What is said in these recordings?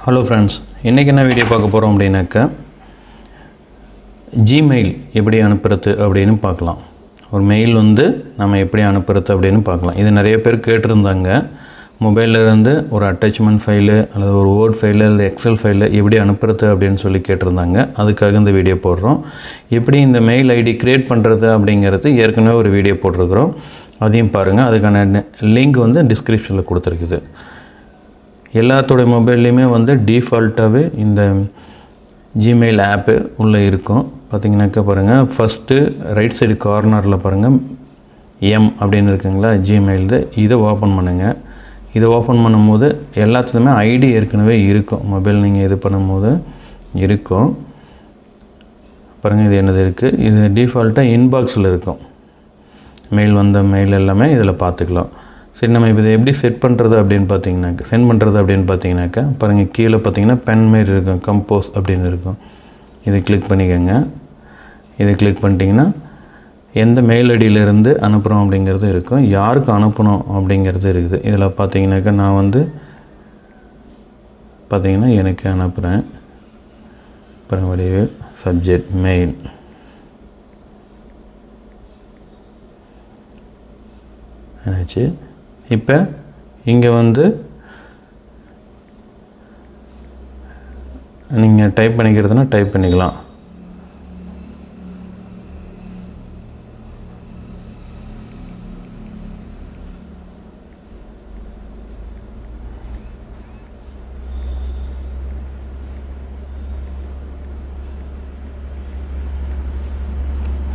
Hello friends, இன்றைக்கி என்ன video பார்க்க போகிறோம் அப்படின்னாக்கா ஜிமெயில் எப்படி அனுப்புறது அப்படின்னு பார்க்கலாம். ஒரு மெயில் நம்ம எப்படி அனுப்புறது அப்படின்னு பார்க்கலாம். இது நிறைய பேர் கேட்டிருந்தாங்க. மொபைல்லேருந்து ஒரு அட்டாச்மெண்ட் ஃபைலு அல்லது ஒரு வேர்ட் ஃபைலு அல்லது எக்ஸல் ஃபைலு எப்படி அனுப்புறது அப்படின்னு சொல்லி கேட்டிருந்தாங்க. அதுக்காக இந்த வீடியோ போடுறோம். எப்படி இந்த மெயில் ஐடி க்ரியேட் பண்ணுறது அப்படிங்கிறது ஏற்கனவே ஒரு வீடியோ போட்டிருக்கிறோம். அதையும் பாருங்கள். அதுக்கான லிங்க் டிஸ்கிரிப்ஷனில் கொடுத்துருக்குது. எல்லாத்தோடைய மொபைல்லையுமே டிஃபால்ட்டாகவே இந்த ஜிமெயில் ஆப்பு உள்ளே இருக்கும். பார்த்திங்கனாக்கா பாருங்கள், ஃபஸ்ட்டு ரைட் சைடு கார்னரில் பாருங்கள் எம் அப்படின்னு இருக்குங்களா, ஜிமெயில்து. இதை ஓப்பன் பண்ணுங்கள். இதை ஓப்பன் பண்ணும்போது எல்லாத்துலேயுமே ஐடி ஏற்கனவே இருக்கும். மொபைல் நீங்கள் இது பண்ணும்போது இருக்கும் பாருங்கள். இது என்னது இருக்குது, இது டிஃபால்ட்டாக இன்பாக்ஸில் இருக்கும். மெயில் எல்லாமே இதில் பார்த்துக்கலாம். சரி, நம்ம இப்போ இதை எப்படி செட் பண்ணுறது அப்படின்னு பார்த்தீங்கன்னாக்கா, சென்ட் பண்ணுறது அப்படின்னு பார்த்தீங்கன்னாக்கா பாருங்கள், கீழே பார்த்தீங்கன்னா பென் மாரி இருக்கும், கம்போஸ் அப்படின்னு இருக்கும். இதை கிளிக் பண்ணிக்கோங்க. இதை கிளிக் பண்ணிட்டீங்கன்னா எந்த மெயில் ஐடியிலேருந்து அனுப்புகிறோம் அப்படிங்கிறது இருக்கும், யாருக்கு அனுப்பணும் அப்படிங்கிறது இருக்குது. இதில் பார்த்தீங்கன்னாக்கா நான் பார்த்தீங்கன்னா எனக்கு அனுப்புகிறேன் பாருங்கள். வடிவு சப்ஜெக்ட் மெயில் என்னாச்சு. இப்போ இங்கே நீங்கள் டைப் பண்ணிக்கிறதுனா டைப் பண்ணிக்கலாம்.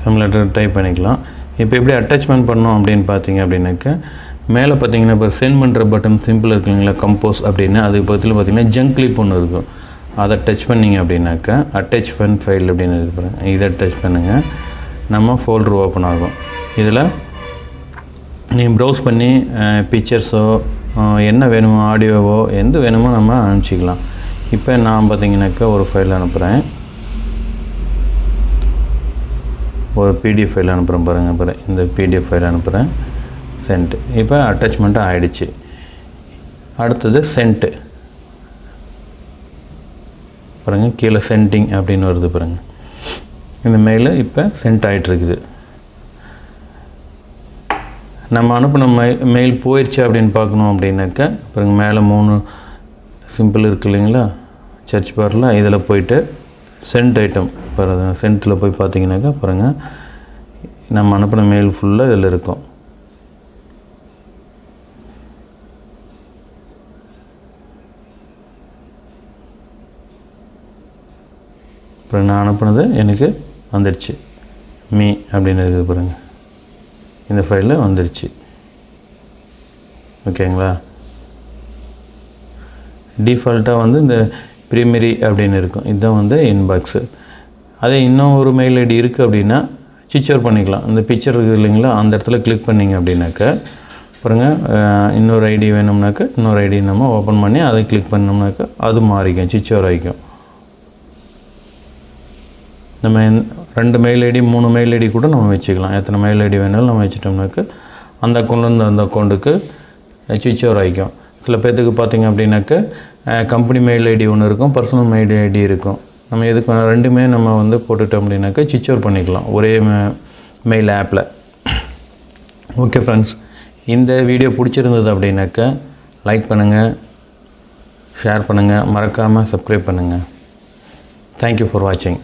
சம் லெட்டர் டைப் பண்ணிக்கலாம். இப்போ எப்படி அட்டாச்மெண்ட் பண்ணோம் அப்படின்னு பார்த்தீங்க அப்படின்னாக்கா, மேலே பார்த்தீங்கன்னா இப்போ சென்ட் பண்ணுற பட்டன் சிம்பிள் இருக்குங்களா, கம்போஸ் அப்படின்னு. அதுக்கு பக்கத்தில் பார்த்தீங்கன்னா ஜங்க் கிளிப் ஒன்று இருக்கும். அதை டச் பண்ணிங்க அப்படின்னாக்கா அட்டாச்மெண்ட் ஃபைல் அப்படின்னு இருக்கு. இதை டச் பண்ணுங்கள். நம்ம ஃபோல்டர் ஓப்பன் ஆகும். இதில் நீங்கள் ப்ரௌஸ் பண்ணி பிக்சர்ஸோ என்ன வேணுமோ, ஆடியோவோ எந்த வேணுமோ நம்ம அனுப்பிச்சிக்கலாம். இப்போ நான் பார்த்தீங்கன்னாக்கா ஒரு ஃபைல் அனுப்புகிறேன், ஒரு பிடிஎஃப் ஃபைல் அனுப்புகிறேன் பாருங்கள். இந்த பிடிஎஃப் ஃபைல் அனுப்புகிறேன். சென்ட். இப்போ அட்டாச்மெண்ட்டாக ஆகிடுச்சு. அடுத்தது சென்ட்டு பாருங்கள், கீழே சென்டிங் அப்படின்னு வருது பாருங்கள். இந்த மெயிலு இப்போ சென்ட் ஆகிட்டுருக்குது. நம்ம அனுப்பின மெயில் போயிடுச்சு அப்படின்னு பார்க்கணும் அப்படின்னாக்கா பாருங்கள், மேலே 3 சிம்பிள் இருக்குது இல்லைங்களா, சர்ச் பாரில். இதில் போயிட்டு சென்ட் ஐட்டம் பாருங்கள், சென்ட்டில் போய் பார்த்தீங்கன்னாக்கா பாருங்கள், நம்ம அனுப்பின மெயில் ஃபுல்லாக இதில் இருக்கும். அப்புறம் நான் அனுப்புனது எனக்கு வந்துடுச்சு. மீ அப்படின்னு இருக்குது பாருங்கள், இந்த ஃபைலில் வந்துடுச்சு. ஓகேங்களா. டிஃபால்ட்டாக இந்த ப்ரைமரி அப்படின்னு இருக்கும். இதுதான் இன்பாக்ஸு. அதே இன்னும் ஒரு மெயில் ஐடி இருக்குது அப்படின்னா ஸ்விட்ச் ஓவர் பண்ணிக்கலாம். இந்த பிக்சர் இருக்குது இல்லைங்களா, அந்த இடத்துல கிளிக் பண்ணிங்க அப்படின்னாக்கா பாருங்கள், இன்னொரு ஐடி வேணும்னாக்கா இன்னொரு ஐடி நம்ம ஓப்பன் பண்ணி அதை கிளிக் பண்ணோம்னாக்கா அது மாறிக்கும், ஸ்விட்ச் ஓவர் ஆகிக்கும். நம்ம 2 மெயில் ஐடி 3 மெயில் ஐடி கூட நம்ம வச்சுக்கலாம். எத்தனை மெயில் ஐடி வேணாலும் நம்ம வச்சுட்டோம்னாக்கா அந்த அக்கௌண்ட்லேருந்து அந்த அக்கௌண்ட்டுக்கு ஸ்விட்ச் ஓவர் ஆகிக்கும். சில பேர்த்துக்கு பார்த்திங்க அப்படின்னாக்கா கம்பெனி மெயில் ஐடி ஒன்று இருக்கும், பர்சனல் மெயில் ஐடி இருக்கும். நம்ம எதுக்கு ரெண்டுமே நம்ம போட்டுட்டோம் அப்படின்னாக்கா ஸ்விட்ச் ஓவர் பண்ணிக்கலாம் ஒரே மெயில் ஆப்பில். ஓகே ஃப்ரெண்ட்ஸ், இந்த வீடியோ பிடிச்சிருந்தது அப்படின்னாக்கா லைக் பண்ணுங்கள், ஷேர் பண்ணுங்கள், மறக்காமல் சப்ஸ்கிரைப் பண்ணுங்கள். தேங்க்யூ ஃபார் வாட்சிங்.